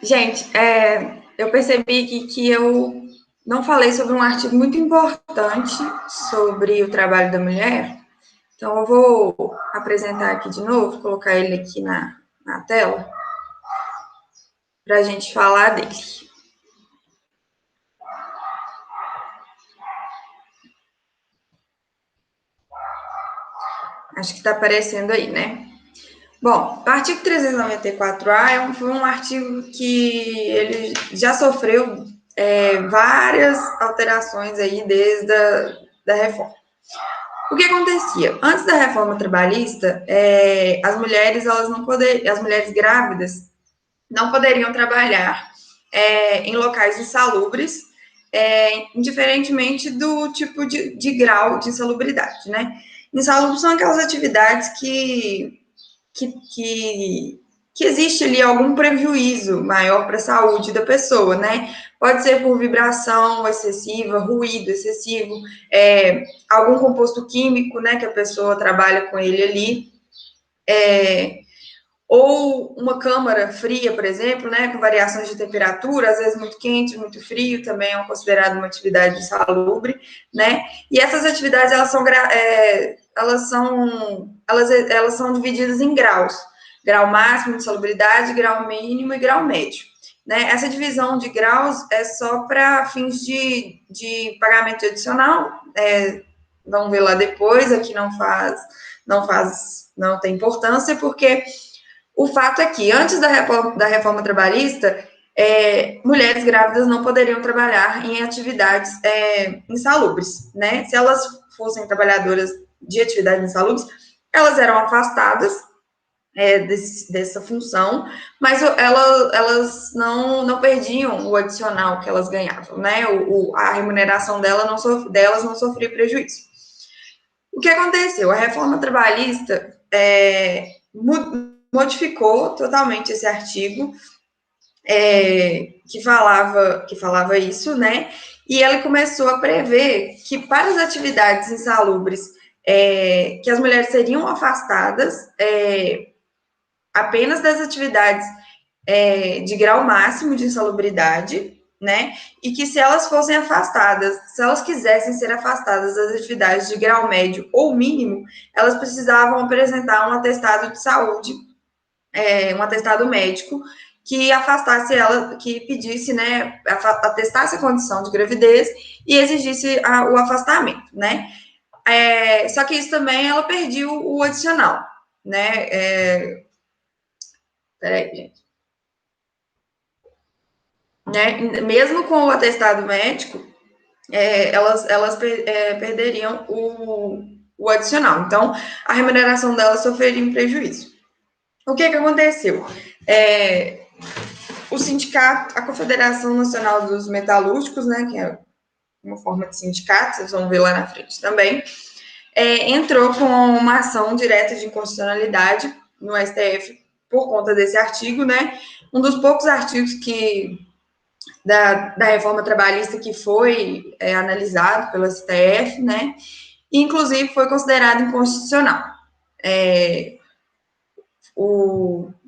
Gente, eu percebi que eu não falei sobre um artigo muito importante sobre o trabalho da mulher, então eu vou apresentar aqui de novo, colocar ele aqui na tela, para a gente falar dele. Acho que está aparecendo aí, né? Bom, o artigo 394-A foi um artigo que ele já sofreu várias alterações aí desde da reforma. O que acontecia? Antes da reforma trabalhista, as mulheres, as mulheres grávidas não poderiam trabalhar em locais insalubres, indiferentemente do tipo de grau de insalubridade, né? Insalubres são aquelas atividades que, que, que existe ali algum prejuízo maior para a saúde da pessoa, né? Pode ser por vibração excessiva, ruído excessivo, algum composto químico, né, que a pessoa trabalha com ele ali, ou uma câmara fria, por exemplo, né, com variações de temperatura, às vezes muito quente, muito frio, também é considerado uma atividade insalubre, né? E essas atividades elas são divididas em graus: grau máximo de insalubridade, grau mínimo e grau médio. Né? Essa divisão de graus é só para fins de pagamento adicional. Vamos ver lá depois, aqui não tem importância, porque o fato é que, antes da reforma trabalhista, mulheres grávidas não poderiam trabalhar em atividades insalubres, né? Se elas fossem trabalhadoras de atividades insalubres, elas eram afastadas dessa função, mas elas não perdiam o adicional que elas ganhavam, né? A remuneração delas não sofria prejuízo. O que aconteceu? A reforma trabalhista modificou totalmente esse artigo que falava isso, né? E ela começou a prever que para as atividades insalubres que as mulheres seriam afastadas apenas das atividades de grau máximo de insalubridade, né? E que se elas fossem afastadas, se elas quisessem ser afastadas das atividades de grau médio ou mínimo, elas precisavam apresentar um atestado de saúde, um atestado médico que afastasse ela, que pedisse, né, atestasse a condição de gravidez e exigisse o afastamento, né? Só que isso também ela perdeu o adicional, né? Peraí, gente. Né? Mesmo com o atestado médico, elas perderiam o adicional. Então, a remuneração delas sofreria um prejuízo. O que aconteceu? O sindicato, a Confederação Nacional dos Metalúrgicos, né, que é uma forma de sindicato, vocês vão ver lá na frente também, entrou com uma ação direta de inconstitucionalidade no STF por conta desse artigo, né? Um dos poucos artigos da reforma trabalhista que foi analisado pelo STF, né? E, inclusive, foi considerado inconstitucional.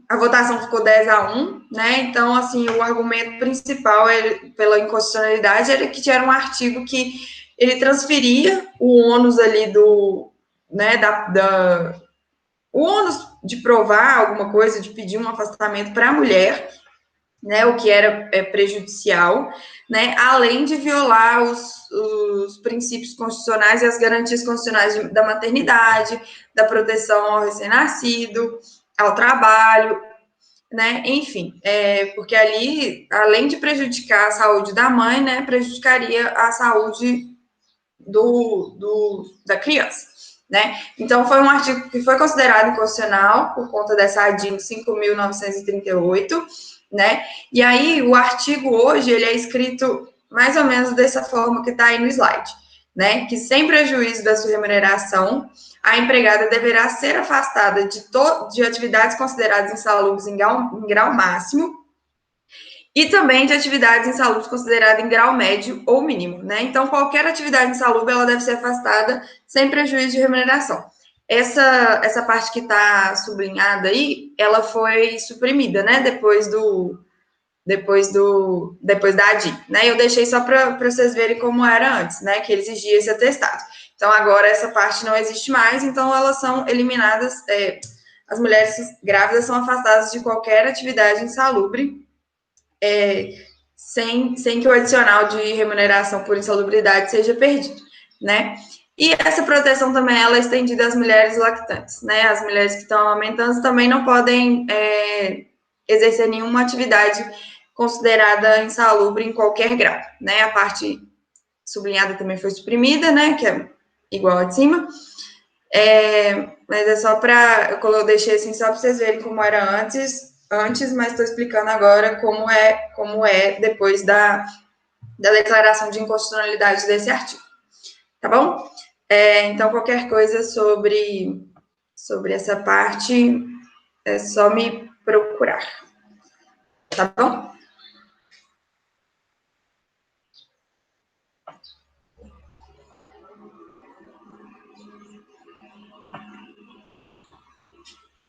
A votação ficou 10-1, né? Então, assim, o argumento principal pela inconstitucionalidade era que tinha um artigo que ele transferia o ônus ali né, o ônus de provar alguma coisa, de pedir um afastamento para a mulher, né, o que era prejudicial, né, além de violar os princípios constitucionais e as garantias constitucionais da maternidade, da proteção ao recém-nascido, ao trabalho, né, enfim, porque ali, além de prejudicar a saúde da mãe, né, prejudicaria a saúde da criança, né? Então, foi um artigo que foi considerado inconstitucional por conta dessa ADIM 5.938, né? E aí, o artigo hoje, ele é escrito mais ou menos dessa forma que está aí no slide, né? Que sem prejuízo da sua remuneração, a empregada deverá ser afastada de atividades consideradas insalubres em grau máximo, e também de atividades insalubres consideradas em grau médio ou mínimo, né? Então, qualquer atividade insalubre, ela deve ser afastada sem prejuízo de remuneração. Essa parte que está sublinhada aí, ela foi suprimida, né? Depois depois da ADI, né? Eu deixei só para vocês verem como era antes, né? Que ele exigia esse atestado. Então, agora essa parte não existe mais, então elas são eliminadas, as mulheres grávidas são afastadas de qualquer atividade insalubre, sem que o adicional de remuneração por insalubridade seja perdido, né? E essa proteção também ela é estendida às mulheres lactantes, né? As mulheres que estão amamentando também não podem exercer nenhuma atividade considerada insalubre em qualquer grau, né? A parte sublinhada também foi suprimida, né? Que é igual a de cima. Mas é só para... Eu deixei assim só para vocês verem como era antes, mas estou explicando agora como é depois da declaração de inconstitucionalidade desse artigo. Tá bom? Então, qualquer coisa sobre essa parte, é só me procurar. Tá bom?